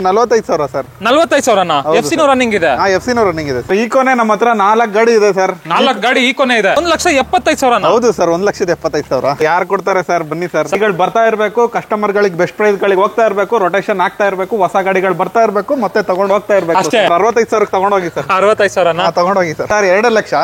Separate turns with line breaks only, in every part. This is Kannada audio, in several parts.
45,000 ಸರ್.
45,000 FC ರನ್ನಿಂಗ್ ಇದೆ.
FC ರನ್ನಿಂಗ್ ಇದೆ. ಈಕೋನೆ ನಮ್ಮ ಹತ್ರ 4 ಗಾಡಿ ಇದೆ ಸರ್.
4 ಗಾಡಿ ಈಕೋನೆ ಇದೆ. 1,75,000.
ಹೌದು ಸರ್, 1,75,000. ಯಾರು ಕೊಡ್ತಾರೆ ಸರ್? ಬನ್ನಿ ಸರ್. ಗಾಡಿಗಳು ಬರ್ತಾ ಇರಬೇಕು, ಕಸ್ಟಮರ್ ಗಳಿಗೆ ಬೆಸ್ಟ್ ಪ್ರೈಸ್ ಗಳಿಗೆ ಹೋಗ್ತಾ ಇರಬೇಕು, ರೊಟೇಷನ್ ಆಗ್ತಾ ಇರಬೇಕು, ಹೊಸ ಗಾಡಿಗಳು ಬರ್ತಾ ಇರಬೇಕು, ಮತ್ತೆ ತಗೊಂಡು ಹೋಗ್ತಾ ಇರಬೇಕು. 65,000 ತಗೊಂಡೋಗಿ ಸರ್.
65,000
ತಗೊಂಡೋಗಿ ಸರ್. 2 ಲಕ್ಷ.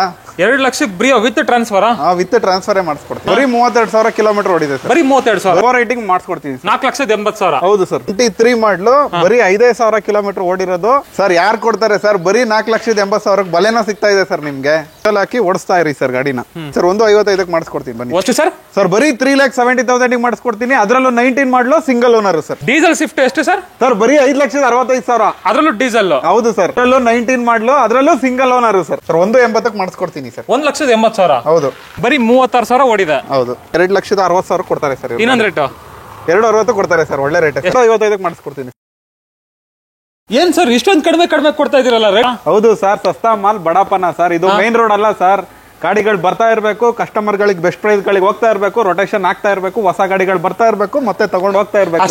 2 ಲಕ್ಷಕ್ಕೆ Brio with transfer.
With transfer ಮಾಡಿಸ್ಕೊಡ್ತೀವಿ. ಬರೀ 32,000 ಕಿಲೋಮೀಟರ್ ಓಡಿದೆ ಸರ್.
ಬರೀ 32,000.
ಓವರ್ ರೈಟಿಂಗ್ ಮಾಡಿಸ್ಕೊಡ್ತೀವಿ.
4,80,000.
ಹೌದು ಸರ್. 23 ಮಾಡ್ಲು ಬರೀ 5,000 ಕಿಲೋಮೀಟರ್ ಓಡಿರೋದು ಸರ್. ಯಾರು ಕೊಡ್ತಾರೆ ಸರ್? ಬರೀ 4,80,000 ಬಲೆನೋ ಸಿಗ್ತಾ ಇದೆ ಸರ್ ನಿಮ್ಗೆ. ಹಾಕಿ ಓಡಿಸ್ತಾ ಇರಿ ಸರ್ ಗಾಡಿನ. ಸರ್ 1,55,000 ಮಾಡಿಸ್ಕೊಡ್ತೀನಿ ಬನ್ನಿ.
ಎಷ್ಟು ಸರ್?
ಸರ್ ಬರೀ 3,70,000 ಮಾಡಿಸ್ಕೊಡ್ತೀನಿ. ಅದರಲ್ಲೂ 19 ಮಾಡ್ಲು single owner sir.
Diesel Swift ಎಷ್ಟು ಸರ್?
ಸರ್ ಬರೀ 5,65,000.
ಅದರಲ್ಲೂ ಡೀಸೆಲ್.
ಹೌದು ಸರ್. ಅದರಲ್ಲೂ 19 ಮಾಡ್ಲು, ಅದರಲ್ಲೂ ಸಿಂಗಲ್ ಓನರ್ ಸರ್. 1,80,000 ಮಾಡಿಸ್ಕೊಡ್ತೀನಿ ಸರ್.
1,80,000.
ಹೌದು.
ಬರೀ 36,000 ಓಡಿದೆ.
ಹೌದು. 2,60,000 ಕೊಡ್ತಾರೆ ಸರ್.
ಇನ್ನೊಂದು ರೇಟ್
2,60,000 ಕೊಡ್ತಾರೆ ಸರ್. ಒಳ್ಳೆ ರೇಟ್. 2,55,000 ಮಾಡಿಸ್ಕೊಡ್ತೀನಿ.
ಏನ್ ಸರ್ ಇಷ್ಟೊಂದು ಕಡಿಮೆ ಕೊಡ್ತಾ ಇದೀರಲ್ಲ ರೇಟ್?
ಹೌದು ಸರ್, ಸಸ್ತಾ ಮಾಲ್ ಬಡಾಪನ ಸರ್. ಇದು ಮೈನ್ ರೋಡ್ ಅಲ್ಲ ಸರ್. ಗಾಡಿಗಳು ಬರ್ತಾ ಇರಬೇಕು, ಕಸ್ಟಮರ್ ಗಳಿಗೆ ಬೆಸ್ಟ್ ಪ್ರೈಸ್ ಗಳಿಗೆ ಹೋಗ್ತಾ ಇರಬೇಕು, ರೊಟೇಷನ್ ಆಗ್ತಾ ಇರಬೇಕು, ಹೊಸ ಗಾಡಿಗಳು ಬರ್ತಾ ಇರಬೇಕು, ಮತ್ತೆ ತಗೊಂಡು ಹೋಗ್ತಾ ಇರಬೇಕು.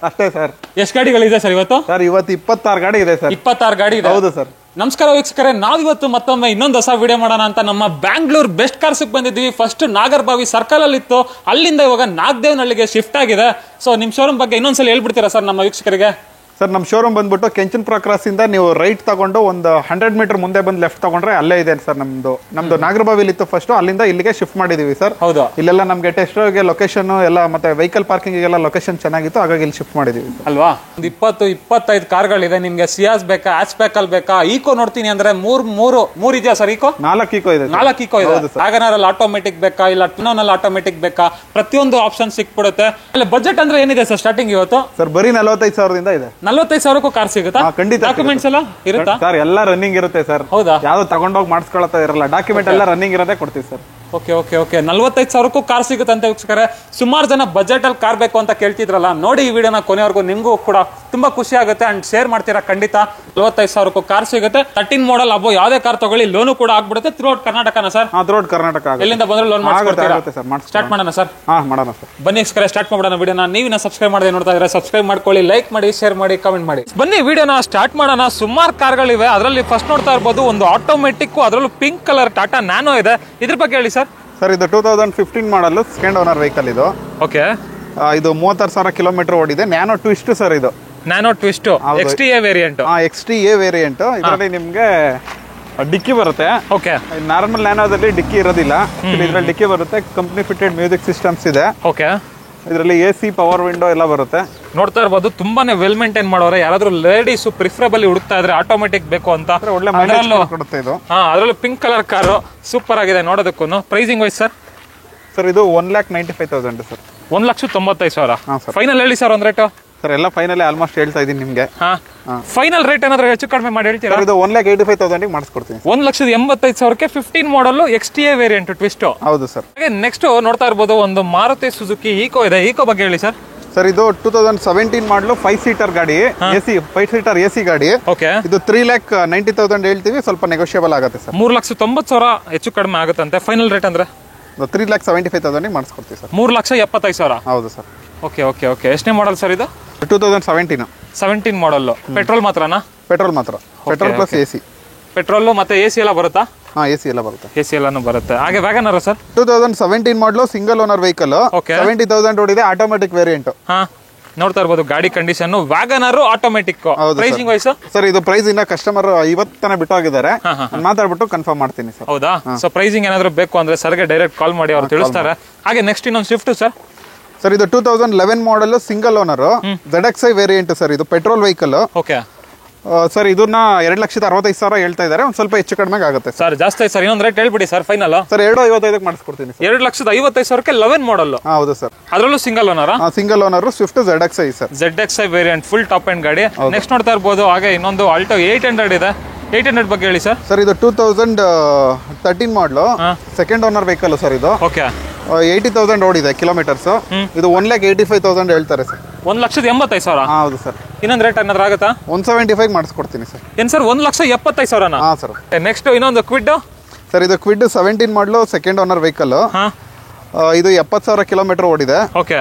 ಅಷ್ಟೇ ಸರ್.
ಎಷ್ಟು ಗಾಡಿಗಳಿದೆ ಸರ್ ಇವತ್ತು?
ಸರ್ ಇವತ್ತು 26 ಗಾಡಿ ಇದೆ ಸರ್.
26 ಗಾಡಿ ಇದೆ.
ಹೌದು ಸರ್.
ನಮಸ್ಕಾರ ವೀಕ್ಷಕರೇ, ನಾವಿವತ್ತು ಮತ್ತೊಮ್ಮೆ ಇನ್ನೊಂದು ಹೊಸ ವಿಡಿಯೋ ಮಾಡೋಣ ಅಂತ ನಮ್ಮ ಬ್ಯಾಂಗ್ಳೂರ್ ಬೆಸ್ಟ್ ಕಾರ್ಸ್ ಬಂದಿದ್ವಿ. ಫಸ್ಟ್ ನಾಗರಬಾವಿ ಸರ್ಕಲ್ ಅಲ್ಲಿ ಇತ್ತು, ಅಲ್ಲಿಂದ ಇವಾಗ ನಾಗದೇವನಹಳ್ಳಿಗೆ ಶಿಫ್ಟ್ ಆಗಿದೆ. ಸೊ ನಿಮ್ ಶೋರೂಮ್ ಬಗ್ಗೆ ಇನ್ನೊಂದ್ಸಲ ಹೇಳ್ಬಿಡ್ತೀರಾ ಸರ್ ನಮ್ಮ ವೀಕ್ಷಕರಿಗೆ?
ಸರ್ ನಮ್ಮ ಶೋರೂಮ್ ಬಂದ್ಬಿಟ್ಟು ಕೆಂಚನಪುರ ಕ್ರಾಸ್ ಇಂದ ನೀವು ರೈಟ್ ತಗೊಂಡು ಒಂದು 100 ಮೀಟರ್ ಮುಂದೆ ಬಂದು ಲೆಫ್ಟ್ ತಗೊಂಡ್ರೆ ಅಲ್ಲೇ ಇದೆ ಸರ್. ನಮ್ದು ನಾಗರಬಾವಿಲಿ ಇತ್ತು ಫಸ್ಟ್, ಅಲ್ಲಿಂದ ಇಲ್ಲಿಗೆ ಶಿಫ್ಟ್ ಮಾಡಿದೀವಿ ಸರ್.
ಹೌದು.
ಇಲ್ಲೆಲ್ಲ ನಮ್ಗೆ ಟೆಸ್ಟ್ಗೆ ಲೊಕೇಶನ್ ಎಲ್ಲ ಮತ್ತೆ ವೆಹಿಕಲ್ ಪಾರ್ಕಿಂಗ್ ಎಲ್ಲ ಲೊಕೇಶನ್ ಚೆನ್ನಾಗಿತ್ತು, ಹಾಗಾಗಿ ಇಲ್ಲಿ ಶಿಫ್ಟ್ ಮಾಡಿದೀವಿ
ಅಲ್ವಾ. ಒಂದು 20-25 ಕಾರ್ಗಳಿದೆ. ನಿಮ್ಗೆ ಸಿಯಾಸ್ ಬೇಕಾ, ಆಚ್ ಪ್ಯಾಕಲ್ ಬೇಕಾ, ಈಕೋ ನೋಡ್ತೀನಿ ಅಂದ್ರೆ ಮೂರು ಇದೆಯಾ ಸರ್? ಈಕೋ 4
ಈಕೋ ಇದೆ.
4 ಈಕೋ ಇದೆ. ವ್ಯಾಗನರಲ್ಲಿ ಆಟೋಮೆಟಿಕ್ ಬೇಕಾ, ಇಲ್ಲ ಟರ್ನಲ್ಲಿ ಆಟೋಮೆಟಿಕ್ ಬೇಕಾ, ಪ್ರತಿಯೊಂದು ಆಪ್ಷನ್ ಸಿಕ್ಬಿಡುತ್ತೆ. ಅಲ್ಲಿ ಬಜೆಟ್ ಅಂದ್ರೆ ಏನಿದೆ ಸರ್ ಸ್ಟಾರ್ಟಿಂಗ್ ಇವತ್ತು?
ಸರ್ ಬರೀ 45,000 ಇದೆ.
45,000 ಕಾರ್ ಸಿಗುತ್ತಾ?
ಖಂಡಿತ.
ಡಾಕ್ಯುಮೆಂಟ್ಸ್ ಎಲ್ಲ ಇರುತ್ತಾ
ಸರ್? ಎಲ್ಲ ರನ್ನಿಂಗ್ ಇರುತ್ತೆ ಸರ್.
ಹೌದಾ?
ಯಾವ್ದು ತಗೊಂಡೋಗಿ ಮಾಡಿಸ್ಕೊಳ್ತಾ ಇರಲ್ಲ, ಡಾಕ್ಯುಮೆಂಟ್ ಎಲ್ಲ ರನ್ನಿಂಗ್ ಇರೋದೇ ಕೊಡ್ತೀವಿ ಸರ್.
ಓಕೆ 45,000 ಕಾರ್ ಸಿಗುತ್ತೆ ಅಂತ ವೀಕ್ಷಕರೇ. ಸುಮಾರು ಜನ ಬಜೆಟ್ ಅಲ್ಲಿ ಕಾರ್ ಬೇಕು ಅಂತ ಕೇಳ್ತಿದ್ರಲ್ಲ, ನೋಡಿ ಈ ವಿಡಿಯೋನ ಕೊನೆವರೆಗೂ. ನಿಮ್ಗೂ ಕೂಡ ತುಂಬಾ ಖುಷಿ ಆಗುತ್ತೆ ಅಂಡ್ ಶೇರ್ ಮಾಡ್ತೀರಾ ಖಂಡಿತ. 45,000 ಕಾರ್ ಸಿಗುತ್ತೆ. 13 ಮಾಡಲ್ ಅಬ್ಬೋ ಯಾವ್ದೇ ಕಾರ್ ತಗೊಳ್ಳಿ ಲೋನು ಕೂಡ ಆಗ್ಬಿಡುತ್ತೆ. ಥ್ರೂಔಟ್ ಕರ್ನಾಟಕನ ಸರ್?
ಥ್ರೂಔಟ್ ಕರ್ನಾಟಕ.
ಎಲ್ಲಿಂದ ಬಂದ್ರೆ ಲೋನ್ ಮಾಡ್ಕೊಡ್ತೀರಾ? ಸ್ಟಾರ್ಟ್ ಮಾಡೋಣ ಸರ್.
ಮಾಡೋಣ ಸರ್.
ಬನ್ನಿ ವೀಕ್ಷಕರೇ, ಸ್ಟಾರ್ಟ್ ಮಾಡೋಣ ವಿಡಿಯೋನ. ನೀವಿನ ಸಬ್ಸ್ಕ್ರೈಬ್ ಮಾಡದೆ ನೋಡ್ತಾ ಇದ್ರೆ ಸಬ್ಸ್ಕ್ರೈಬ್ ಮಾಡ್ಕೊಳ್ಳಿ, ಲೈಕ್ ಮಾಡಿ, ಶೇರ್ ಮಾಡಿ, ಕಮೆಂಟ್ ಮಾಡಿ. ಬನ್ನಿ ವಿಡಿಯೋನ ಸ್ಟಾರ್ಟ್ ಮಾಡೋಣ. ಸುಮಾರು ಕಾರ್ಗಳಿವೆ. ಅದರಲ್ಲಿ ಫಸ್ಟ್ ನೋಡ್ತಾ ಇರ್ಬೋದು ಒಂದು ಆಟೋಮೆಟಿಕ್, ಅದರಲ್ಲೂ ಪಿಂಕ್ ಕಲರ್ ಟಾಟಾ ನ್ಯಾನೋ ಇದೆ. ಇದ್ರ ಬಗ್ಗೆ ಹೇಳಿ ಸರ್.
ಸರ್ ಇದು 2015 ಮಾಡಲ್, ಸೆಕೆಂಡ್ ಓನರ್ ವೆಹಿಕಲ್ ಇದು.
ಓಕೆ.
ಇದು 36,000 ಕಿಲೋಮೀಟರ್ ಓಡಿದೆ. ನ್ಯಾನೋ ಟ್ವಿಸ್ಟ್ ಸರ್ ಇದು.
Nano twist XTA variant.
XTA variant. ಇದರಲ್ಲಿ ನಿಮ್ಗೆ ಡಿಕ್ಕಿ ಬರುತ್ತೆ.
ಓಕೆ.
ನಾರ್ಮಲ್ ನ್ಯಾನೋದಲ್ಲಿ ಡಿಕ್ಕಿ ಇರೋದಿಲ್ಲ, ಇದರಲ್ಲಿ ಡಿಕ್ಕಿ ಬರುತ್ತೆ. ಕಂಪ್ನಿ ಫಿಟೆಡ್ ಮ್ಯೂಸಿಕ್ ಸಿಸ್ಟಮ್ಸ್ ಇದೆ.
ಓಕೆ.
ಇದರಲ್ಲಿ AC ಪವರ್ ವಿಂಡೋ ಎಲ್ಲ ಬರುತ್ತೆ.
ನೋಡ್ತಾ ಇರ್ಬೋದು ತುಂಬಾನೇ ವೆಲ್ ಮೇಂಟೈನ್ ಮಾಡೋರೆ. ಯಾರಾದ್ರೂ ಲೇಡೀಸ್ ಪ್ರಿಫರಬಲಿ ಹುಡುಕ್ತಾ ಇದ್ರೆ ಆಟೋಮೆಟಿಕ್ ಬೇಕು ಅಂತ,
ಒಳ್ಳೆ ಮೈಲೇಜ್ ಕೊಡುತ್ತೆ ಇದು.
ಅದರಲ್ಲೂ ಪಿಂಕ್ ಕಲರ್ ಕಾರು ಸೂಪರ್ ಆಗಿದೆ ನೋಡೋದಕ್ಕೂ. Pricing wise sir?
ಸರ್ ಇದು 1,95,000 ಸರ್.
1,90,000. ಫೈನಲ್ ಹೇಳಿ ಸರ್ ಒಂದು ರೇಟ್?
ಸರ್ ಎಲ್ಲ ಫೈನಲ್ ಆಲ್ಮೋಸ್ಟ್ ಹೇಳ್ತಾ ಇದೀನಿ ನಿಮ್ಗೆ.
ಫೈನಲ್ ರೇಟ್ ಏನಾದ್ರು ಹೆಚ್ಚು ಕಡಿಮೆ ಮಾಡಿ ಹೇಳ್ತೀರಾ?
ಇದು 1,85,000 ಮಾಡಿಸ್ಕೊಡ್ತೀನಿ.
1,85,000 15 ಮಾಡಲ್ XTA ವೇರಿಯಂಟ್ ಟ್ವಿಸ್ಟ್.
ಹೌದು ಸರ್.
ನೆಕ್ಸ್ಟ್ ನೋಡ್ತಾ ಇರ್ಬೋದು ಒಂದು ಮಾರುತಿ ಸುಜುಕಿ ಈಕೋ ಇದೆ. ಈಕೋ ಬಗ್ಗೆ ಹೇಳಿ ಸರ್.
ಸರ್ ಇದು 2017 ಮಾಡಲು 5 ಸೀಟರ್ ಗಾಡಿ, ಫೈವ್ ಸೀಟರ್ AC ಗಾಡಿ.
ಓಕೆ. ಇದು
3,90,000 ಹೇಳ್ತೀವಿ, ಸ್ವಲ್ಪ ನೆಗೋಷಿಯಬಲ್ ಆಗುತ್ತೆ ಸರ್.
3,90,000 ಹೆಚ್ಚು ಕಡಿಮೆ ಆಗುತ್ತಂತೆ. ಫೈನಲ್ ರೇಟ್ ಅಂದ್ರೆ
3,75,000 ಮಾಡಿಸ್ಕೊಡ್ತೀವಿ ಸರ್.
3,75,000.
ಹೌದು ಸರ್.
ಓಕೆ. ಎಷ್ಟನೇ ಮಾಡಲ್ ಸರ್ ಇದು?
2017
ಮಾಡಲ್. ಪೆಟ್ರೋಲ್ ಮಾತ್ರನಾ?
ಪೆಟ್ರೋಲ್ ಮಾತ್ರ. Petrol plus AC.
ಪೆಟ್ರೋಲ್ ಮತ್ತೆ AC ಎಲ್ಲ ಬರುತ್ತಾ?
AC ಎಲ್ಲ ಬರುತ್ತೆ.
AC ಎಲ್ಲಾನು ಬರುತ್ತೆ. ಹಾಗೆ ವ್ಯಾಗನರ್ ಸರ್?
2017 ಮಾಡಲು ಸಿಂಗಲ್ ಓನರ್ ವೆಹಿಕಲ್. 70,000 ಓಡಿದೆ, ಆಟೋಮೆಟಿಕ್ ವೇರಿಯಂಟ್.
ನೋಡ್ತಾ ಇರ್ಬೋದು ಗಾಡಿ condition. WagonR automatic. Pricing wise
sir? ಇದು ಪ್ರೈಸ್ ಇನ್ನ ಕಸ್ಟಮರ್ ಇವತ್ತನೇ ಬಿಟ್ಟು ಹೋಗಿದ್ದಾರೆ, ಮಾತಾಡ್ಬಿಟ್ಟು ಕನ್ಫರ್ಮ್ ಮಾಡ್ತೀನಿ ಸರ್.
ಹೌದಾ? ಸೊ ಪ್ರೈಸಿಂಗ್ ಏನಾದ್ರು ಬೇಕು ಅಂದ್ರೆ ಸರ್ಗೆ ಡೈರೆಕ್ಟ್ ಕಾಲ್ ಮಾಡಿ, ಅವ್ರು ತಿಳಿಸ್ತಾರೆ. ಹಾಗೆ ನೆಕ್ಸ್ಟ್ ಇನ್ನೊಂದು ಸ್ವಿಫ್ಟ್ ಸರ್?
ಸರ್ ಇದು 2011 model single owner ZXi variant sir. ಇದು ಪೆಟ್ರೋಲ್ ವೆಹಿಕಲ್.
ಓಕೆ.
ಸರ್ ಇದನ್ನ 2,65,000 ಹೇಳ್ತಾ ಇದ್ದಾರೆ, ಒಂದ್ ಸ್ವಲ್ಪ ಹೆಚ್ಚು ಕಡಿಮೆ ಆಗುತ್ತೆ
ಸರ್. ಜಾಸ್ತಿ ಸರ್, ಇನ್ನೊಂದು ರೇಟ್ ಹೇಳ್ಬಿಡಿ ಸರ್ ಫೈನಲ್.
ಸರ್ 2,55,000 ಮಾಡಿಸ್ಕೊಡ್ತೀನಿ.
2,55,000 11 ಮಾಡಲ್.
ಹೌದು ಸರ್.
ಅದರಲ್ಲೂ single owner?
Single owner Swift ZXi sir.
ZXi variant full top end ಗಾಡಿ. ನೆಕ್ಸ್ಟ್ ನೋಡ್ತಾ ಇರ್ಬೋದು ಹಾಗೆ ಇನ್ನೊಂದು ಆಲ್ಟೋ 800 ಇದೆ. 800 ಬಗ್ಗೆ ಹೇಳಿ ಸರ್.
ಸರ್ ಇದು 2013 ಮಾಡಲು, ಸೆಕೆಂಡ್ ಓನರ್ ವೆಹಿಕಲ್ ಸರ್ ಇದು.
ಓಕೆ.
80,000 ಓಡಿದೆ ಕಿಲೋಮೀಟರ್ಸ್. ಇದು 1,85,000 ಹೇಳ್ತಾರೆ ಸರ್.
1,85,000.
ಹೌದು ಸರ್.
ಇನ್ನೊಂದು ರೇಟ್ ಏನಾದ್ರು ಆಗುತ್ತಾ?
175 ಮಾಡಿಸ್ಕೊಡ್ತೀನಿ ಸರ್.
ಏನ್ ಸರ್ 1,75,000?
ಹಾ ಸರ್.
ನೆಕ್ಸ್ಟ್ ಇನ್ನೊಂದು ಕ್ವಿಡ್
ಸರ್. ಇದು ಕ್ವಿಡ್ 17 ಮಾಡಲು, ಸೆಕೆಂಡ್ ಓನರ್ ವೆಹಿಕಲ್. ಇದು 70,000 ಕಿಲೋಮೀಟರ್ ಓಡಿದೆ.
ಓಕೆ.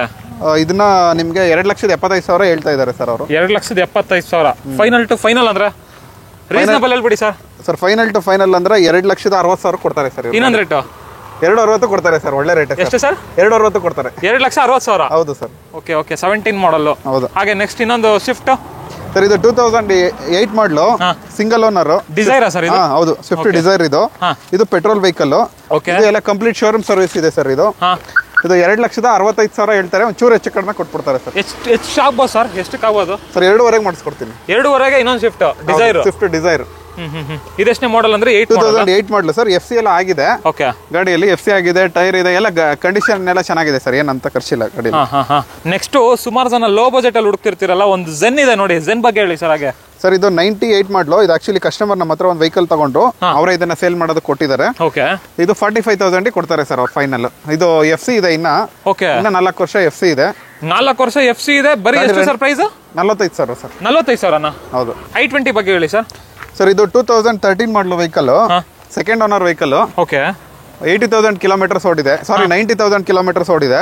ಇದನ್ನ ನಿಮ್ಗೆ 2,75,000 ಹೇಳ್ತಾ ಇದ್ದಾರೆ ಸರ್ ಅವರು.
2,75,000 ಫೈನಲ್ ಟು ಫೈನಲ್ ಅಂದ್ರೆ ರೀಸನಬಲ್ ಹೇಳ್ಬಿಡಿ sir.
Sir final to final ಅಂದ್ರೆ 2,60,000 ಕೊಡ್ತಾರೆ ಸರ್.
ಇನ್ನೊಂದು ರೇಟು
2,60,000 ಕೊಡ್ತಾರೆ ಸರ್. ಒಳ್ಳೆ ರೇಟ್.
ಎಷ್ಟು ಸರ್?
2,60,000 ಕೊಡ್ತಾರೆ.
2,60,000.
ಹೌದು ಸರ್.
ಓಕೆ ಓಕೆ 17 ಮಾಡಲ್.
ಹೌದು.
ಹಾಗೆ ನೆಕ್ಸ್ಟ್ ಇನ್ನೊಂದು ಸ್ವಿಫ್ಟ್
ಸರ್ ಇದು 2008 ಮಾಡಲು ಸಿಂಗಲ್ ಓನರ್
ಡಿಸೈರಾ ಸರ್ ಇದು?
ಹೌದು, ಸ್ವಿಫ್ಟ್ ಡಿಸೈರ್ ಇದು. ಇದು ಪೆಟ್ರೋಲ್ ವೆಹಿಕಲ್. ಇದು ಎಲ್ಲ ಕಂಪ್ಲೀಟ್ ಶೋರೂಮ್ ಸರ್ವಿಸ್ ಇದೆ ಸರ್. ಇದು 2,65,000 ಹೇಳ್ತಾರೆ. ಒಂಚೂರು ಹೆಚ್ಚು ಕಡಿಮೆ ಕೊಟ್ಬಿಡ್ತಾರೆ ಸರ್.
ಎಷ್ಟು ಆಗ್ಬೋದು ಸರ್? ಎಷ್ಟಕ್ಕೆ ಆಗ್ಬೋದು
ಸರ್? 2,500 ಮಾಡಿಸ್ಕೊಡ್ತೀನಿ.
2,500 ಇನ್ನೊಂದು ಸ್ವಿಫ್ಟ್ ಡಿಸೈರ್.
ಸ್ವಿಫ್ಟ್ ಡಿಸೈರ್
ಇದೆಷ್ಟನೇ ಮಾಡಲ್ ಅಂದ್ರೆ
2008 ಮಾಡಲು ಸರ್. FC ಎಲ್ಲ ಆಗಿದೆ
ಓಕೆ.
ಗಾಡಿಯಲ್ಲಿ FC ಆಗಿದೆ, ಟೈರ್ ಇದೆ, ಎಲ್ಲ ಕಂಡೀಷನ್ ಎಲ್ಲ ಚೆನ್ನಾಗಿದೆ ಸರ್. ಏನಂತ ಖರ್ಚಿಲ್ಲ ಗಾಡಿ.
ನೆಕ್ಸ್ಟ್ ಸುಮಾರು ಜನ ಲೋ ಬಜೆಟ್ ಅಲ್ಲಿ ಹುಡುಕ್ತಿರ್ತೀರಲ್ಲ, ಒಂದು ಝೆನ್ ಇದೆ ನೋಡಿ, ಝೆನ್ ಬಗ್ಗೆ ಹೇಳಿ ಸರ್. ಹಾಗೆ
ಸರ್ ಇದು 98 ಮಾಡಲು. ಇದು ಆಕ್ಚುಲಿ ಕಸ್ಟಮರ್ ನಮ್ಮ ಹತ್ರ ಒಂದು ವೆಹಿಕಲ್ ತಗೊಂಡು ಅವರೇ ಇದನ್ನ ಸೇಲ್ ಮಾಡೋದಕ್ಕೆ ಕೊಟ್ಟಿದ್ದಾರೆ.
ಓಕೆ.
ಇದು 45,000 ಕೊಡ್ತಾರೆ ಸರ್ ಅವ್ರು ಫೈನಲ್. ಇದು FC ಇದೆ ಇನ್ನ.
ಓಕೆ.
ಇನ್ನ 4 ವರ್ಷ FC ಇದೆ.
4 ವರ್ಷ FC ಇದೆ. ಬರೀ ಎಷ್ಟು ಸರ್ ಪ್ರೈಸ್?
45,000 ಸರ್.
45,000ನಾ?
ಹೌದು.
i20 ಬಗ್ಗೆ ಹೇಳಿ ಸರ್.
ಸರ್ ಇದು 2013 model vehicle, second owner vehicle.
Okay.
80,000 kilometres ಓಡಿದೆ. ಸಾರಿ 90,000 ಕಿಲೋಮೀಟರ್ಸ್ ಓಡಿದೆ.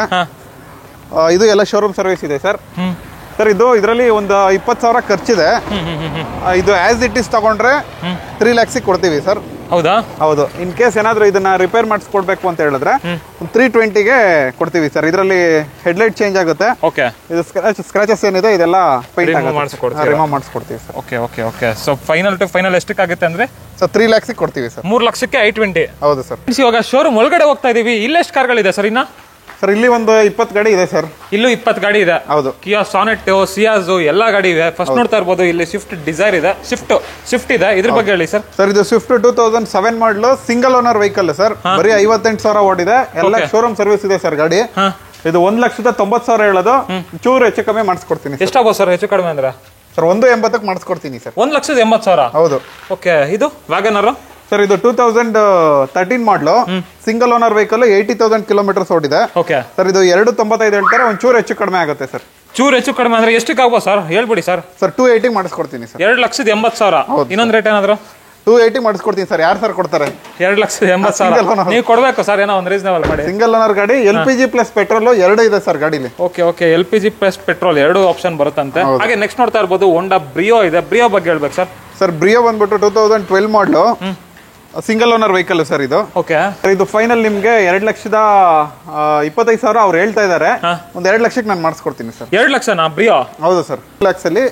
ಇದು ಎಲ್ಲ ಶೋರೂಮ್ ಸರ್ವಿಸ್ ಇದೆ ಸರ್. ಸರ್ ಇದು ಇದರಲ್ಲಿ ಒಂದು 20,000 ಖರ್ಚಿದೆ. ಇದು ಆಸ್ ಇಟ್ ಇಸ್ ತಗೊಂಡ್ರೆ 3 lakhs ಕೊಡ್ತೀವಿ ಸರ್.
ಹೌದಾ?
ಹೌದು. ಇನ್ ಕೇಸ್ ಏನಾದ್ರು ಇದನ್ನ ರಿಪೇರ್ ಮಾಡಿಸ್ಕೊಡ್ಬೇಕು ಅಂತ ಹೇಳಿದ್ರೆ 320ಗೆ ಕೊಡ್ತೀವಿ ಸರ್. ಇದರಲ್ಲಿ ಹೆಡ್ಲೈಟ್ ಚೇಂಜ್ ಆಗುತ್ತೆ.
ಓಕೆ.
ಇದು ಸ್ಕ್ರಾಚಸ್ ಏನಿದೆ ಇದೆಲ್ಲ ಪೇಂಟ್
ರಿಮೂವ್
ಮಾಡಿಸ್ಕೊಡ್ತೀವಿ sir.
Okay okay okay. So final to final ಎಷ್ಟಕ್ಕೆ ಆಗುತ್ತೆ ಅಂದ್ರೆ
ಸರ್ 3 lakhs ಕೊಡ್ತೀವಿ ಸರ್.
3 ಲಕ್ಷಕ್ಕೆ i20.
ಹೌದು ಸರ್.
ಇವಾಗ ಶೋರೂಮ್ ಒಳಗಡೆ ಹೋಗ್ತಾ ಇದೀವಿ. ಇಲ್ಲೆಷ್ಟು ಕಾರ್ಗಳಿದೆ ಸರ್ ಇನ್ನ?
ಸರ್ ಇಲ್ಲಿ ಒಂದು 20 ಗಾಡಿ ಇದೆ ಸರ್.
ಇಲ್ಲೂ 20 ಗಾಡಿ ಇದೆ.
ಹೌದು.
ಕಿಯಾ ಸಾನೆಟ್, ಸಿಯಾಜು ಎಲ್ಲಾ ಗಾಡಿ ಇದೆ. ಫಸ್ಟ್ ನೋಡ್ತಾ ಇರ್ಬೋದು ಇಲ್ಲಿ ಸ್ವಿಫ್ಟ್ ಡಿಸೈರ್ ಇದೆ, ಸ್ವಿಫ್ಟ್ ಇದೆ. ಇದ್ರ ಬಗ್ಗೆ ಹೇಳಿ ಸರ್.
ಸರ್ ಇದು ಸ್ವಿಫ್ಟ್ 2007 ಮಾಡಲು ಸಿಂಗಲ್ ಓನರ್ ವೆಹಿಕಲ್ ಸರ್. ಬರೀ 58,000 ಓಡಿದೆ. ಎಲ್ಲ ಶೋರೂಮ್ ಸರ್ವಿಸ್ ಇದೆ ಸರ್ ಗಾಡಿ. ಇದು 1,90,000 ಹೇಳೋದು. ಚೂರು ಹೆಚ್ಚು ಕಮ್ಮಿ ಮಾಡಿಸ್ಕೊಡ್ತೀನಿ.
ಎಷ್ಟಾಗೋ ಸರ್ ಹೆಚ್ಚು ಕಡಿಮೆ ಅಂದ್ರೆ?
ಸರ್ 1,80,000 ಮಾಡಿಸ್ಕೊಡ್ತೀನಿ ಸರ್.
1,80,000?
ಹೌದು.
ಓಕೆ. ಇದು ವ್ಯಾಗನರ್
ಸರ್ ಇದು 2013 model single owner vehicle, 80,000 kilometres ಓಡಿದೆ.
ಓಕೆ.
ಸರ್ ಇದು 295 ಹೇಳ್ತಾರೆ. ಒಂಚೂರು ಹೆಚ್ಚು ಕಡಿಮೆ ಆಗುತ್ತೆ ಸರ್.
ಚೂರು ಹೆಚ್ಚು ಕಡಿಮೆ ಅಂದ್ರೆ ಎಷ್ಟಕ್ಕೆ ಆಗ್ಬೋದು ಸರ್? ಹೇಳ್ಬಿಡಿ ಸರ್.
Sir 280 ಮಾಡಿಸ್ಕೊಡ್ತೀನಿ sir.
2,80,000. ಇನ್ನೊಂದು ರೇಟ್ ಏನಾದ್ರು?
280 ಮಾಡಿಸ್ಕೊಡ್ತೀನಿ ಸರ್. ಯಾರು ಸರ್ ಕೊಡ್ತಾರೆ?
2,80,000 ನೀವು ಕೊಡ್ಬೇಕು ಸರ್. ಏನೋ ಒಂದು ರೀಸನಬಲ್ ಮಾಡಿ.
ಸಿಂಗಲ್ ಓನರ್ ಗಾಡಿ, LPG ಪ್ಲಸ್ ಪೆಟ್ರೋಲ್ 2 ಇದೆ ಸರ್ ಗಾಡಿಲಿ.
Okay okay. LPG plus petrol 2 option ಬರುತ್ತಂತೆ. ಹಾಗೆ ನೆಕ್ಸ್ಟ್ ನೋಡ್ತಾ ಇರ್ಬೋದು ಹೋಂಡಾ ಬ್ರಿಯೋ ಇದೆ. ಬ್ರಿಯೋ ಬಗ್ಗೆ ಹೇಳ್ಬೇಕು ಸರ್.
ಸರ್ ಬ್ರಿಯೋ ಬಂದ್ಬಿಟ್ಟು 2012 model single owner vehicle sir ಇದು.
ಓಕೆ.
ಇದು ಫೈನಲ್ ನಿಮ್ಗೆ 2,25,000 ಅವ್ರು ಹೇಳ್ತಾ ಇದಾರೆ. ಒಂದು 2 ಲಕ್ಷಕ್ಕೆ ನಾನು ಮಾಡಿಸ್ಕೊಡ್ತೀನಿ ಸರ್.
2 ಲಕ್ಷನಾ ಬ್ರಿಯೋ?
ಹೌದು ಸರ್. 2 lakhs ಅಲ್ಲಿ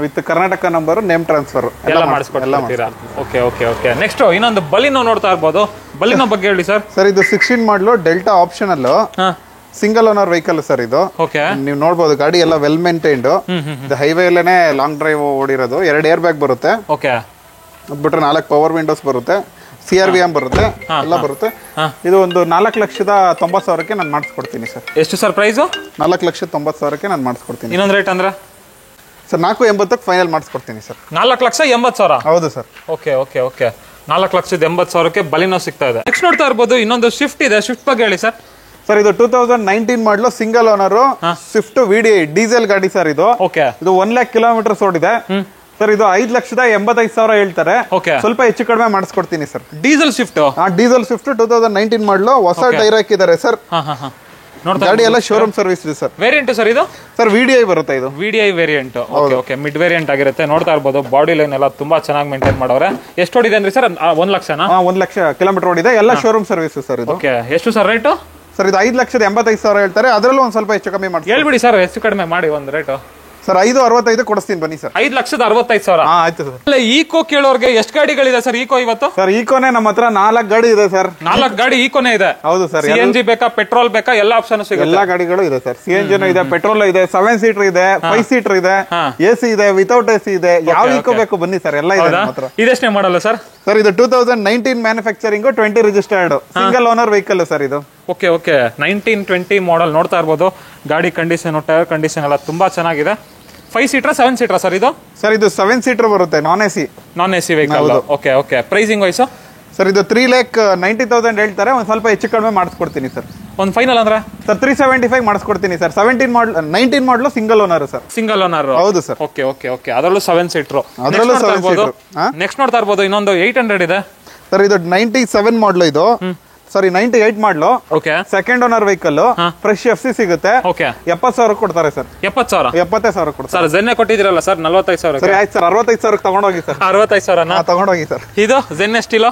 with Karnataka number, name transfer
ಎಲ್ಲ ಮಾಡಿಸ್ಕೊಡ್ತೀರಾ? Okay okay okay. ನೆಕ್ಸ್ಟ್ ಇನ್ನೊಂದು ಬಲಿನೋ ನೋಡ್ತಾ ಇರ್ಬೋದು. ಬಲಿನೋ ಬಗ್ಗೆ ಹೇಳಿ ಸರ್.
ಸರ್ ಇದು 16 model Delta optional single owner vehicle sir ಇದು.
ಓಕೆ.
ನೀವು ನೋಡ್ಬೋದು ಗಾಡಿ ಎಲ್ಲ ವೆಲ್ ಮೇಂಟೈನ್ಡ್. ಇದು ಹೈವೇ ಅಲ್ಲೇನೆ ಲಾಂಗ್ ಡ್ರೈವ್ ಓಡಿರೋದು. 2 ಏರ್ ಬ್ಯಾಗ್ ಬರುತ್ತೆ.
ಓಕೆ.
ಬಿಟ್ರೆ 4 ಪವರ್ ವಿಂಡೋಸ್ ಬರುತ್ತೆ. CRVM ಬರುತ್ತೆ. ಎಲ್ಲ ಬರುತ್ತೆ. ಇದು ಒಂದು 4,90,000ಕ್ಕೆ ನಾನು ಮಾಡಿಸ್ಕೊಡ್ತೀನಿ ಸರ್.
ಎಷ್ಟು ಸರ್ ಪ್ರೈಸು?
4,90,000ಕ್ಕೆ ನಾನು ಮಾಡಿಸ್ಕೊಡ್ತೀನಿ.
ಇನ್ನೊಂದು ರೇಟ್ ಅಂದ್ರೆ
ಸರ್ 480ಕ್ಕೆ ಫೈನಲ್ ಮಾಡಿಸ್ಕೊಡ್ತೀನಿ ಸರ್.
4,80,000? ಹೌದು
ಸರ್.
Okay okay okay. 4,80,000ಕ್ಕೆ ಬಲಿನೋ ಸಿಗ್ತಾ ಇದೆ. ನೆಕ್ಸ್ಟ್ ನೋಡ್ತಾ ಇರ್ಬೋದು ಇನ್ನೊಂದು ಸ್ವಿಫ್ಟ್ ಇದೆ. ಸ್ವಿಫ್ಟ್ ಬಗ್ಗೆ ಹೇಳಿ ಸರ್.
ಸರ್ ಇದು 2019 ಮಾಡಲು single owner Swift VDI diesel ಗಾಡಿ ಸರ್ ಇದು.
ಓಕೆ.
ಇದು 1 lakh ಕಿಲೋಮೀಟರ್ಸ್ ಓಡಿದೆ ಸರ್. ಇದು 5,85,000 ಹೇಳ್ತಾರೆ. ಸ್ವಲ್ಪ ಹೆಚ್ಚು ಕಡಿಮೆ ಮಾಡಿಸ್ಕೊಡ್ತೀನಿ sir.
Diesel Swift?
Diesel Swift 2019 model ಹೊಸ ಟೈರ್ ಹಾಕಿದ್ದಾರೆ ಸರ್. ಗಾಡಿ ಎಲ್ಲ ಶೋರೂಮ್ ಸರ್ವಿಸ್ ಇದೆ ಸರ್.
ವೇರಿಯಂಟ್ ಸರ್ ಇದು?
ಸರ್ VDI ಬರುತ್ತೆ. ಇದು
VDI variant. Okay okay. Mid variant ಆಗಿರುತ್ತೆ. ನೋಡ್ತಾ ಇರ್ಬೋದು ಬಾಡಿ ಲೈನ್ ಎಲ್ಲ ತುಂಬಾ ಚೆನ್ನಾಗಿ ಮೇಂಟೈನ್ ಮಾಡವ್ರೆ. ಎಷ್ಟು ಓಡಿದೆ ಅಂದ್ರೆ ಸರ್? 1 ಲಕ್ಷನಾ?
1 ಲಕ್ಷ ಕಿಲೋಮೀಟರ್ ಓಡಿದೆ. ಎಲ್ಲ ಶೋರೂಮ್ ಸರ್ವಿಸ್ ಸರ್ ಇದು.
ಓಕೆ. ಎಷ್ಟು ಸರ್ ರೇಟು?
ಸರ್ ಇದು 5,85,000 ಹೇಳ್ತಾರೆ. ಅದರಲ್ಲೂ ಒಂದು ಸ್ವಲ್ಪ ಹೆಚ್ಚು ಕಮ್ಮಿ ಮಾಡಿ
ಹೇಳ್ಬಿಡಿ ಸರ್. ಹೆಚ್ಚು ಕಡಿಮೆ ಮಾಡಿ ಒಂದು ರೇಟು.
ಸರ್ 5,65 ಕೊಡಿಸ್ತೀನಿ ಬನ್ನಿ ಸರ್.
5,65,000?
ಆಯ್ತು ಸರ್.
ಅಲ್ಲ ಈಕೋ ಕೇಳೋರ್ಗೆ ಎಷ್ಟು ಗಾಡಿಗಳಿದೆ ಸರ್ ಈಕೋ ಇವತ್ತು?
ಸರ್ ಈಕೋನೇ ನಮ್ಮ ಹತ್ರ 4 ಗಾಡಿ ಇದೆ ಸರ್.
4 ಗಾಡಿ ಈಕೋನೇ ಇದೆ?
ಹೌದು ಸರ್.
CNG ಬೇಕಾ, ಪೆಟ್ರೋಲ್ ಬೇಕಾ, ಎಲ್ಲ ಆಪ್ಷನ್ ಸಿಗುತ್ತೆ.
ಎಲ್ಲಾ ಗಾಡಿಗಳು ಇದೆ ಸರ್. CNG ಇದೆ, ಪೆಟ್ರೋಲ್ ಇದೆ, 7 ಸೀಟರ್ ಇದೆ, 5 ಸೀಟರ್ ಇದೆ, AC ಇದೆ, ವಿತೌಟ್ AC ಇದೆ. ಯಾವ ಈಕೋ ಬೇಕು ಬನ್ನಿ ಸರ್. ಎಲ್ಲ ಇದೆ ನಮ್ಮ ಹತ್ರ.
ಇದೆಷ್ಟೇ ಮಾಡಲ್ಲ ಸರ್?
ಸರ್ ಇದು 2019 manufacturing, 20 registered single owner vehicle sir ಇದು.
Okay okay. 1920 ಮಾಡೆಲ್. ನೋಡ್ತಾ ಇರ್ಬೋದು ಗಾಡಿ ಕಂಡೀಷನ್, ಟೈರ್ ಕಂಡೀಷನ್ ಎಲ್ಲ ತುಂಬಾ ಚೆನ್ನಾಗಿದೆ. 5 ಸೀಟರ್ 7 ಸೀಟರ್ ಸರ್ ಇದು?
ಸರ್ ಇದು 7 ಸೀಟರ್ ಬರುತ್ತೆ. ನಾನ್ AC vehicle.
Okay okay. Pricing wise
sir ಇದು 3,90,000 ಹೇಳ್ತಾರೆ. ಒಂದು ಸ್ವಲ್ಪ ಹೆಚ್ಚು ಕಡಿಮೆ ಮಾಡಿಸ್ಕೊಡ್ತೀನಿ ಸರ್.
ಒಂದು ಫೈನಲ್ ಅಂದ್ರೆ
ಸರ್ 375 ಮಾಡಿಸ್ಕೊಡ್ತೀನಿ ಸರ್. 19 ಮಾಡಲು single owner sir.
Single owner?
ಹೌದು ಸರ್.
Okay okay okay. ಅದರಲ್ಲೂ 7 ಸೀಟರ್.
ಅದರಲ್ಲೂ 7 ಸೀಟರ್.
ನೆಕ್ಸ್ಟ್ ನೋಡ್ತಾ ಇರ್ಬೋದು ಇನ್ನೊಂದು 800 ಇದೆ
ಸರ್. ಇದು 97 ಮಾಡಲು. ಇದು ಸಾರಿ 98 ಮಾಡಲು,
okay
second owner vehicle, fresh FC ಸಿಗುತ್ತೆ.
ಓಕೆ
70,000 ಕೊಡ್ತಾರೆ ಸರ್.
70,000
70,000 ಕೊಡ್ತಾರೆ
ಸರ್. ಜೆನ್ನೆ ಕೊಟ್ಟಿದ್ದೀರಲ್ಲ ಸರ್ 45,000.
ಸರಿ ಆಯ್ತು ಸರ್, 65,000 ತಗೊಂಡೋಗಿ ಸರ್.
65,000
ತಗೊಂಡೋಗಿ ಸರ್.
ಇದು ಜೆನ್ನೆ ಸ್ಟೀಲೋ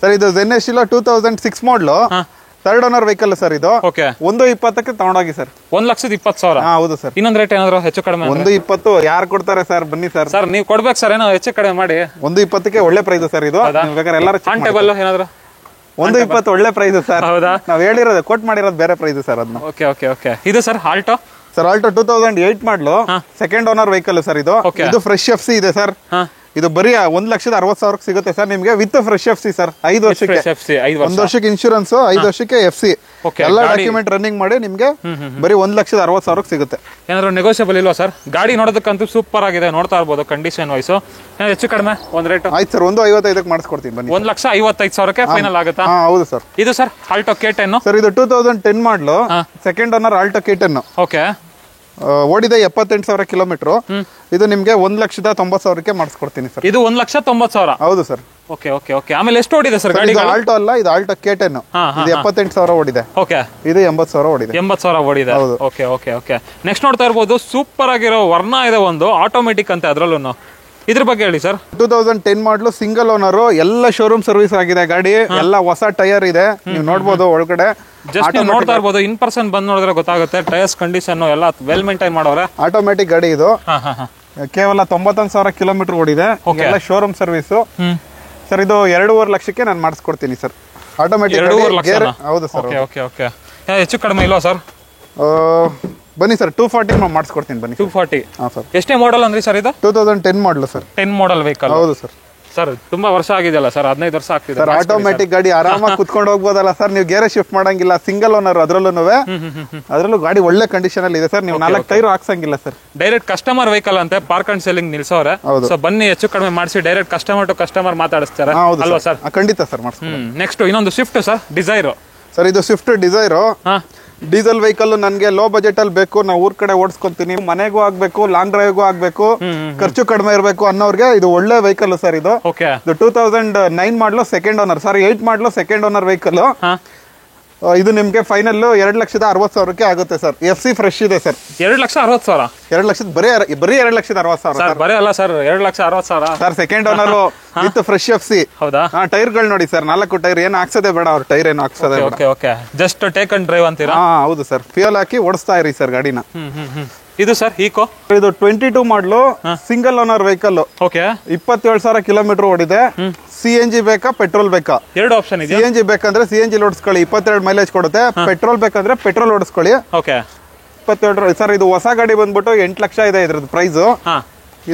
ಸರ್, ಇದು ಜೆನ್ನೆ ಸ್ಟೀಲೋ 2006 ಮಾಡಲು, ಥರ್ಡ್ ಓನರ್ ವೆಹಿಕಲ್ ಸರ್. ಇದು
ಓಕೆ
120ಕ್ಕೆ ತಗೊಂಡೋಗಿ ಸರ್.
1,20,000.
ಹೌದು ಸರ್.
ಇನ್ನೊಂದ್ ರೇಟ್ ಏನಾದ್ರು ಹೆಚ್ಚು ಕಡಿಮೆ?
120 ಯಾರು ಕೊಡ್ತಾರೆ ಸರ್? ಬನ್ನಿ ಸರ್.
ಸರ್ ನೀವು ಕೊಡ್ಬೇಕು ಸರ್, ಏನೋ ಹೆಚ್ಚು ಕಡಿಮೆ ಮಾಡಿ.
120ಕ್ಕೆ ಒಳ್ಳೆ ಪ್ರೈಸ್ ಸರ್ ಇದು. ಬೇಕಾದ್ರೆ ಎಲ್ಲರೂ
ಆನ್ ಟೇಬಲ್ ಏನಾದ್ರು
120 ಒಳ್ಳೆ ಪ್ರೈಸ್ ಸರ್.
ಹೌದಾ?
ನಾವ್ ಹೇಳಿರೋದು ಕೋಟ್ ಮಾಡಿರೋದು ಬೇರೆ ಪ್ರೈಸ್ ಸರ್ ಅದನ್ನ.
Okay okay okay. ಇದು ಸರ್ ಆಲ್ಟೋ
ಸರ್, ಆಲ್ಟೋ 2008 ಮಾಡಲು, ಸೆಕೆಂಡ್ ಓನರ್ ವೆಹಿಕಲ್ ಸರ್. ಇದು ಇದು ಫ್ರೆಶ್ FC ಇದೆ ಸರ್. ಇದು ಬರೀ 1,60,000 ಸಿಗುತ್ತೆ ಸರ್ ನಿಮ್ಗೆ, ವಿತ್ ಫ್ರೆಶ್ FC ಸರ್. 5 ವರ್ಷಕ್ಕೆ, 1 ವರ್ಷಕ್ಕೆ ಇನ್ಶೂರೆನ್ಸ್, 5 ವರ್ಷಕ್ಕೆ FC, ಎಲ್ಲ ಡಾಕ್ಯುಮೆಂಟ್ ರನ್ನಿಂಗ್ ಮಾಡಿ ನಿಮ್ಗೆ ಬರೀ 1,60,000 ಸಿಗುತ್ತೆ.
ಏನಾದ್ರು ನೆಗೋಷಿಯಬಲ್ ಇಲ್ವಾ ಸರ್? ಗಾಡಿ ನೋಡೋದಕ್ಕಂತೂ ಸೂಪರ್ ಆಗಿದೆ, ನೋಡ್ತಾ ಇರ್ಬೋದು ಕಂಡೀಷನ್ ವೈಸ್. ಹೆಚ್ಚು ಕಡಿಮೆ ಒಂದ್ ರೇಟ್?
ಆಯ್ತು ಸರ್, 155ಕ್ಕೆ ಮಾಡಿಸ್ಕೊಡ್ತೀನಿ ಬನ್ನಿ.
1,55,000ಕ್ಕೆ ಫೈನಲ್ ಆಗುತ್ತಾ?
ಹೌದು ಸರ್.
ಇದು ಸರ್ ಆಲ್ಟೋ K10
ಸರ್. ಇದು 2010 ಮಾಡಲು, second owner Alto K10.
Okay
ಓಡಿದೆ 78,000 ಕಿಲೋಮೀಟರ್. ಇದು ನಿಮ್ಗೆ 1,90,000ಕ್ಕೆ ಮಾಡಿಸ್ಕೊಡ್ತೀನಿ ಸರ್.
ಇದು 1,90,000?
ಹೌದು ಸರ್.
Okay okay okay. ಆಮೇಲೆ ಎಷ್ಟು ಓಡಿದೆ ಸರ್ ಗಾಡಿ?
ಆಲ್ಟೋ ಅಲ್ಲ, ಇದು ಆಲ್ಟೋ K10. ಇದು 78,000 ಓಡಿದೆ.
ಓಕೆ.
ಇದು 80,000 ಓಡಿದೆ.
80,000 ಓಡಿದೆ. Okay okay okay. ನೆಕ್ಸ್ಟ್ ನೋಡ್ತಾ ಇರ್ಬೋದು, ಸೂಪರ್ ಆಗಿರೋ ವರ್ಣ ಇದೆ ಒಂದು, ಆಟೋಮೆಟಿಕ್ ಅಂತ. ಅದ್ರಲ್ಲೂ ಇದ್ರ ಬಗ್ಗೆ ಹೇಳಿ ಸರ್.
2010 ಮಾಡಲು, ಸಿಂಗಲ್ ಓನರ್, ಎಲ್ಲ ಶೋರೂಮ್ ಸರ್ವಿಸ್ ಆಗಿದೆ ಗಾಡಿ, ಎಲ್ಲ ಹೊಸ ಟೈರ್ ಇದೆ. ನೀವು ನೋಡ್ಬೋದು ಒಳಗಡೆ.
ಜಸ್ಟ್ ನೋಡ್ತಾ ಇರ್ಬೋದು, ಇನ್ ಪರ್ಸನ್ ಬಂದ್ ನೋಡಿದ್ರೆ ಗೊತ್ತಾಗುತ್ತೆ. ಟೈರ್ಸ್ ಕಂಡೀಷನ್ ಎಲ್ಲ ವೆಲ್ ಮೇಂಟೈನ್ ಮಾಡೋರೆ.
ಆಟೋಮೆಟಿಕ್ ಗಾಡಿ ಇದು. ಕೇವಲ 91,000 ಕಿಲೋಮೀಟರ್ ಓಡಿದೆ. ಎಲ್ಲ ಶೋರೂಮ್ ಸರ್ವಿಸ್ ಸರ್. ಇದು 2.5 ಲಕ್ಷಕ್ಕೆ ನಾನು ಮಾಡಿಸ್ಕೊಡ್ತೀನಿ ಸರ್. ಆಟೋಮೆಟಿಕ್.
2.5 ಲಕ್ಷ?
ಹೌದು ಸರ್.
Okay okay okay. ಹೆಚ್ಚು ಕಡಿಮೆ ಇಲ್ವಾ ಸರ್?
ಬನ್ನಿ ಸರ್, 240 ಮಾಡಿಸ್ಕೊಡ್ತೀನಿ ಬನ್ನಿ.
240?
ಹಾಂ ಸರ್.
ಎಷ್ಟೇ ಮಾಡಲ್ ಅಂದ್ರಿ ಸರ್ ಇದು?
2010 ಮಾಡಲು ಸರ್.
10 ಮಾಡಲ್ ವೆಹಿಕಲ್?
ಹೌದು ಸರ್.
ಸರ್ ತುಂಬಾ ವರ್ಷ ಆಗಿದೆಯಲ್ಲ ಸರ್, 15 ವರ್ಷ ಆಗ್ತಿದೆ
ಸರ್. ಆಟೋಮೆಟಿಕ್ ಗಾಡಿ ಆರಾಮಾಗಿ ಕುತ್ಕೊಂಡು ಹೋಗ್ಬೋದಲ್ಲ ಸರ್, ನೀವು ಗೇರ್ ಶಿಫ್ಟ್ ಮಾಡಂಗಿಲ್ಲ. ಸಿಂಗಲ್ ಓನರ್, ಅದ್ರಲ್ಲೂ ಗಾಡಿ ಒಳ್ಳೆ ಕಂಡೀಷನ್ ಅಲ್ಲಿ ಇದೆ ಸರ್. ನೀವು 4 ಟೈರ್ ಹಾಕ್ಸಂಗಿಲ್ಲ ಸರ್.
ಡೈರೆಕ್ಟ್ ಕಸ್ಟಮರ್ ವೆಹಿಕಲ್ ಅಂತೆ, ಪಾರ್ಕ್ ಅಂಡ್ ಸೆಲ್ಲಿಂಗ್ ನಿಲ್ಸೋರೆ. ಸೊ ಬನ್ನಿ, ಹೆಚ್ಚು ಕಡಿಮೆ ಮಾಡಿಸಿ ಡೈರೆಕ್ಟ್ ಕಸ್ಟಮರ್ ಟು ಕಸ್ಟಮರ್ ಮಾತಾಡಿಸ್ತಾರೆ ಅಲ್ವಾ ಸರ್?
ಖಂಡಿತ ಸರ್, ಮಾಡಿಸ್ತೀನಿ.
ನೆಕ್ಸ್ಟ್ ಇನ್ನೊಂದು ಸ್ವಿಫ್ಟ್ ಸರ್, ಡಿಸೈರ್
ಸರ್. ಇದು ಸ್ವಿಫ್ಟ್ ಡಿಸೈರ್ ಡೀಸೆಲ್ ವೆಹಿಕಲ್. ನನ್ಗೆ ಲೋ ಬಜೆಟ್ ಅಲ್ಲಿ ಬೇಕು, ನಾವು ಊರ್ ಕಡೆ ಓಡಿಸ್ಕೊಂತೀನಿ, ಮನೆಗೂ ಆಗ್ಬೇಕು, ಲಾಂಗ್ ಡ್ರೈವ್ಗೂ ಆಗ್ಬೇಕು, ಖರ್ಚು ಕಡಿಮೆ ಇರಬೇಕು ಅನ್ನೋರ್ಗೆ ಇದು ಒಳ್ಳೆ ವೆಹಿಕಲ್ ಸರ್. ಇದು 2009 ಮಾಡಲು, ಸೆಕೆಂಡ್ ಓನರ್. ಸಾರಿ 8 ಮಾಡಲು, ಸೆಕೆಂಡ್ ಓನರ್ ವೆಹಿಕಲ್. ಇದು ನಿಮ್ಗೆ ಫೈನಲ್ 2,60,000ಕ್ಕೆ ಆಗುತ್ತೆ ಸರ್. FC ಫ್ರೆಶ್ ಇದೆ ಸರ್.
2,60,000?
2 ಲಕ್ಷದ ಬರೀ 2,60,000
ಬರೀ ಅಲ್ಲ sir, 2,60,000
sir. Second owner with fresh FC.
ಹೌದಾ?
ಟೈರ್ಗಳು ನೋಡಿ ಸರ್, 4 ಟೈರ್. ಏನು ಹಾಕ್ಸೋದೇ ಬೇಡ, ಅವ್ರ ಟೈರ್ ಏನು ಹಾಕ್ಸೋದೇ ಬೇಡ.
Okay okay. Just take and drive ಅಂತೀರಾ?
ಹೌದು ಸರ್. ಫ್ಯೂಯಲ್ ಹಾಕಿ ಓಡಿಸ್ತಾ ಇರಿ ಸರ್ ಗಾಡಿನ.
ಇದು ಸರ್ ಈಕೋ.
ಇದು 22 model, single owner vehicle.
Okay.
27,000 kilometre ಓಡಿದೆ. CNG ಬೇಕಾ, ಪೆಟ್ರೋಲ್ ಬೇಕಾ?
2 ಆಪ್ಷನ್ ಇದೆ.
CNG ಬೇಕಂದ್ರೆ CNG ಓಡಿಸ್ಕೊಳ್ಳಿ, 22 ಮೈಲೇಜ್ ಕೊಡುತ್ತೆ. ಪೆಟ್ರೋಲ್ ಬೇಕಂದ್ರೆ ಪೆಟ್ರೋಲ್ ಓಡಿಸ್ಕೊಳ್ಳಿ.
ಓಕೆ.
22 ಸರ್. ಇದು ಹೊಸ ಗಾಡಿ ಬಂದ್ಬಿಟ್ಟು 8 ಲಕ್ಷ ಇದೆ ಇದ್ರದ್ದು ಪ್ರೈಸ್.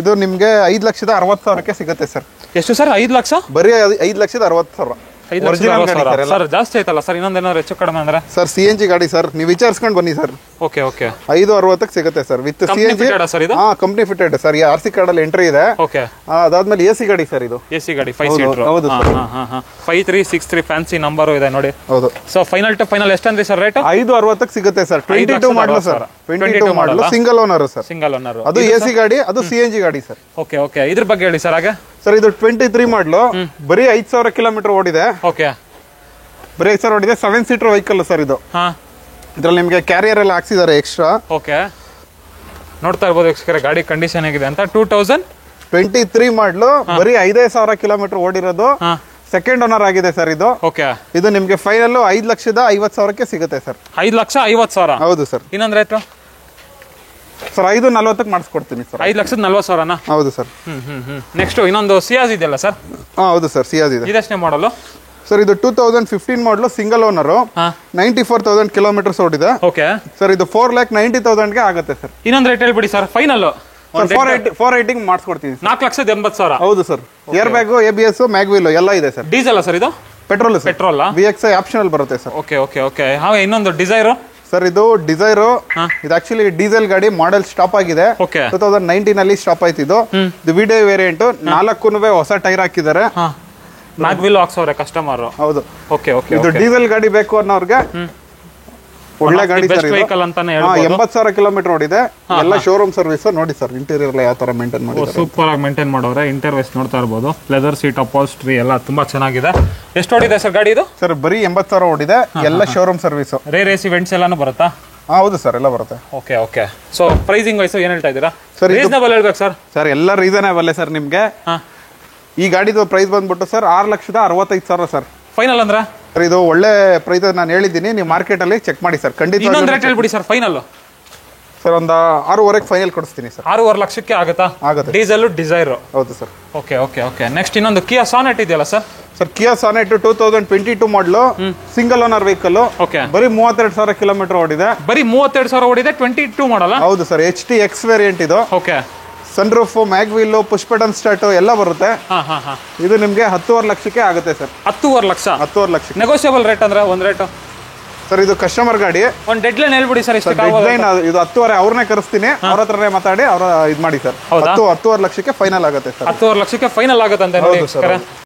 ಇದು ನಿಮ್ಗೆ 5,60,000ಕ್ಕೆ ಸಿಗುತ್ತೆ ಸರ್.
ಎಷ್ಟು ಸರ್? 5 ಲಕ್ಷ?
ಬರೀ 5,60,000.
ಸರ್ ಜಾಸ್ತಿ ಆಯ್ತಲ್ಲ ಸರ್. ಇನ್ನೊಂದೇನಾದ್ರು ಹೆಚ್ಚು ಕಡಿಮೆ ಅಂದ್ರೆ?
ಸರ್ CNG ಗಾಡಿ ಸರ್, ನೀವು ವಿಚಾರಿಸ್ಕೊಂಡು ಬನ್ನಿ ಸರ್.
Okay okay.
5,60ಕ್ಕೆ ಸಿಗುತ್ತೆ sir, with CNG. Company fitted sir. RC card ಅಲ್ಲಿ ಎಂಟ್ರಿ ಇದೆ.
ಓಕೆ.
ಅದಾದ್ಮೇಲೆ AC ಗಾಡಿ ಸರ್. ಇದು
AC ಗಾಡಿ 5 ಸೀಟರ್.
ಹೌದು ಸರ್.
5363 ಫ್ಯಾನ್ಸಿ ನಂಬರ್ ಇದೆ ನೋಡಿ.
ಹೌದು.
ಸೊ ಫೈನಲ್ ಟು ಫೈನಲ್ ಎಷ್ಟಂದ್ರಿ ಸರ್ ರೇಟ್?
5,60ಕ್ಕೆ ಸಿಗುತ್ತೆ sir. 22 model sir. 22 model, single owner sir.
Single owner.
ಅದು AC ಗಾಡಿ, ಅದು CNG ಗಾಡಿ ಸರ್.
Okay okay. ಇದ್ರ ಬಗ್ಗೆ ಹೇಳಿ ಸರ್. ಹಾಗೆ
ಸರ್, ಇದು 23 ಮಾಡಲು, ಬರೀ 5,000 ಕಿಲೋಮೀಟರ್ ಓಡಿದೆ.
ಓಕೆ.
ಬರೀ 5,000 ಓಡಿದೆ. 7 ಸೀಟರ್ ವೆಹಿಕಲ್ ಸರ್ ಇದು. ಇದ್ರಲ್ಲಿ ನಿಮ್ಗೆ ಕ್ಯಾರಿಯರ್ ಎಲ್ಲ ಹಾಕ್ಸಿದ್ದಾರೆ ಎಕ್ಸ್ಟ್ರಾ.
ಓಕೆ. ನೋಡ್ತಾ ಇರ್ಬೋದು ವೀಕ್ಷಕರೇ ಗಾಡಿ ಕಂಡೀಷನ್ ಹೇಗಿದೆ ಅಂತ. 2023 ಮಾಡಲು, ಬರೀ 5,000 ಕಿಲೋಮೀಟರ್ ಓಡಿರೋದು. ಸೆಕೆಂಡ್ ಓನರ್ ಆಗಿದೆ ಸರ್ ಇದು. ಓಕೆ.
ಇದು ನಿಮ್ಗೆ ಫೈನಲ್ 5,50,000ಕ್ಕೆ ಸಿಗುತ್ತೆ ಸರ್.
5,50,000?
ಹೌದು ಸರ್.
ಇನ್ನೊಂದ್ ರೇಟ್
ಸರ್? 5,40ಕ್ಕೆ ಮಾಡಿಸ್ಕೊಡ್ತೀನಿ ಸರ್.
5,40,000?
ಹೌದು ಸರ್.
ನೆಕ್ಸ್ಟ್ ಇನ್ನೊಂದು ಸಿಯಾಜ್ ಇದೆಯಲ್ಲ ಸರ್?
ಹೌದು ಸರ್, ಸಿಯಾಜ್ ಇದೆ.
ಇದೆಷ್ಟನೇ ಮಾಡಲು
ಸರ್? ಇದು 2015 ಮಾಡಲು, ಸಿಂಗಲ್ ಓನರ್, 94,000 ಕಿಲೋಮೀಟರ್ಸ್ ಓಡಿದೆ.
Okay
sir. ಇದು 4,90,000ಗೆ ಆಗುತ್ತೆ ಸರ್.
ಇನ್ನೊಂದು ರೇಟ್ ಹೇಳ್ಬಿಡಿ ಸರ್ ಫೈನಲ್.
480 ಮಾಡಿಸ್ಕೊಡ್ತೀನಿ.
4,80,000?
ಹೌದು sir. Air bag, ABS, mag wheel ಎಲ್ಲ ಇದೆ ಸರ್.
ಡೀಸೆಲ್ ಸರ್ ಇದು?
ಪೆಟ್ರೋಲ್.
ಪೆಟ್ರೋಲ್.
VXI ಆಪ್ಷನಲ್ ಬರುತ್ತೆ ಸರ್.
Okay okay okay. ಇನ್ನೊಂದು ಡಿಸೈರ್
ಸರ್. ಇದು ಡಿಸೈರ್. ಇದು ಆಕ್ಚುಲಿ ಡೀಸೆಲ್ ಗಾಡಿ, ಮಾಡೆಲ್ ಸ್ಟಾಪ್ ಆಗಿದೆ. 2019 ಅಲ್ಲಿ ಸ್ಟಾಪ್ ಆಯ್ತು. ಇದು ವಿಡಿಯೋ ವೇರಿಯಂಟ್. 4 ಹೊಸ ಟೈರ್ ಹಾಕಿದ್ದಾರೆ.
ಮ್ಯಾಗ್ವಿಲ್ ಹಾಕ್ಸವ್ರೆ ಕಸ್ಟಮರ್.
ಹೌದು.
Okay okay.
ಇದು ಡೀಸೆಲ್ ಗಾಡಿ ಬೇಕು ಅನ್ನೋರ್ಗೆ ಒಳ್ಳೆ ಗಾಡಿ
ಬೆಸ್ಟ್
ಸರ್
ವೆಹಿಕಲ್ ಅಂತಾನೆ ಹೇಳ್ಬೋದು
80,000 ಕಿಲೋಮೀಟರ್ ಓಡಿದೆ ಎಲ್ಲ ಶೋರೂಮ್ ಸರ್ವಿಸ್ ನೋಡಿ ಸರ್ ಇಂಟೀರಿಯರ್ ಎಲ್ಲ ಯಾವ ತರ ಮೇಂಟೈನ್ ಮಾಡಿದ್ದಾರೆ
ಸೂಪರ್ ಆಗಿ ಮೇಂಟೈನ್ ಮಾಡೋರೆ ಇಂಟರ್ವೇಸ್ ನೋಡ್ತಾ ಇರ್ಬೋದು ಲೆದರ್ ಸೀಟ್ ಅಪಾಲ್ಸ್ಟ್ರಿ ಎಲ್ಲ ತುಂಬಾ ಚೆನ್ನಾಗಿದೆ ಎಷ್ಟು ಓಡಿದೆ ಸರ್ ಗಾಡಿ ಇದು
ಸರ್ ಬರೀ 80,000 ಓಡಿದೆ ಎಲ್ಲ showroom service
rear AC vents ಎಲ್ಲಾನು ಬರುತ್ತಾ
ಹೌದು ಸರ್ ಎಲ್ಲ ಬರುತ್ತೆ
okay okay so pricing wise ಏನ್ ಹೇಳ್ತಾ ಇದ್ದೀರಾ
Sir, ಇದು-
ರೀಸನಬಲ್ ಹೇಳ್ಬೇಕು ಸರ್
ಸರ್ ಎಲ್ಲ ರೀಸನೇಬಲ್ ಸರ್ ನಿಮ್ಗೆ
ಹಾ
ಈ ಗಾಡಿದು ಪ್ರೈಸ್ ಬಂದ್ಬಿಟ್ಟು ಸರ್ 6,65,000 ಸರ್
ಫೈನಲ್ ಅಂದ್ರೆ
ಸರ್ ಇದು ಒಳ್ಳೆ ಪ್ರೈಸ್ ನಾನು ಹೇಳಿದ್ದೀನಿ ನೀವು ಮಾರ್ಕೆಟ್ ಅಲ್ಲಿ ಚೆಕ್ ಮಾಡಿ ಸರ್ ಖಂಡಿತ
ಇನ್ನೊಂದು ರೇಟ್ ಹೇಳ್ಬಿಡಿ ಸರ್ ಫೈನಲ್
ಸರ್ ಒಂದು 6,500 ಫೈನಲ್ ಕೊಡಿಸ್ತೀನಿ ಸರ್
6.5 ಲಕ್ಷಕ್ಕೆ ಆಗುತ್ತಾ
ಆಗುತ್ತೆ
ಡೀಸೆಲ್ ಡಿಸೈರ್
ಹೌದು sir
okay okay okay next ಇನ್ನೊಂದು ಕಿಯಾ ಸಾನೆಟ್ ಇದೆಯಲ್ಲ ಸರ್
ಸರ್ ಕಿಯಾ ಸಾನೆಟ್ 2022 ಮಾಡಲು ಸಿಂಗಲ್ ಓನರ್ ವೆಹಿಕಲ್
ಓಕೆ
ಬರೀ 32,000 ಕಿಲೋಮೀಟರ್ ಓಡಿದೆ
ಬರೀ 32,000 ಓಡಿದೆ 22 ಮಾಡಲ್ಲ
ಹೌದು ಸರ್ HT-X ವೇರಿಯಂಟ್ ಇದು
okay
sunroof mag wheel push button start ಎಲ್ಲ ಬರುತ್ತೆ
ಹಾ ಹಾ ಹಾ
ಇದು ನಿಮಗೆ 10,500 ಲಕ್ಷಕ್ಕೆ ಆಗುತ್ತೆ ಸರ್
10.5 ಲಕ್ಷ
10,500 ಲಕ್ಷಕ್ಕೆ
ನೆಗೋಷಿಯಬಲ್ ರೇಟ್ ಅಂದ್ರೆ ಒಂದ್ ರೇಟ್
ಸರ್ ಇದು ಕಸ್ಟಮರ್ ಗಾಡಿ
ಒಂದ್ ಡೆಡ್ ಲೈನ್ ಹೇಳ್ಬಿಡಿ ಸರ್ ಇಷ್ಟು
ಡೆಡ್ಲೈನ್ ಇದು 10,500 ಅವ್ರನ್ನೇ ಕರೆಸ್ತೀನಿ ಅವ್ರ ಹತ್ರನೇ ಮಾತಾಡಿ ಅವ್ರ ಇದು ಮಾಡಿ ಸರ್
ಹೌದಾ?
10,500 ಲಕ್ಷಕ್ಕೆ ಫೈನಲ್ ಆಗುತ್ತೆ ಸರ್
10.5 ಲಕ್ಷಕ್ಕೆ ಫೈನಲ್ ಆಗುತ್ತೆ ಅಂತ ನೋಡಿ
ಹೌದು ಸರ್,
ವೀಕ್ಷಕರೇ.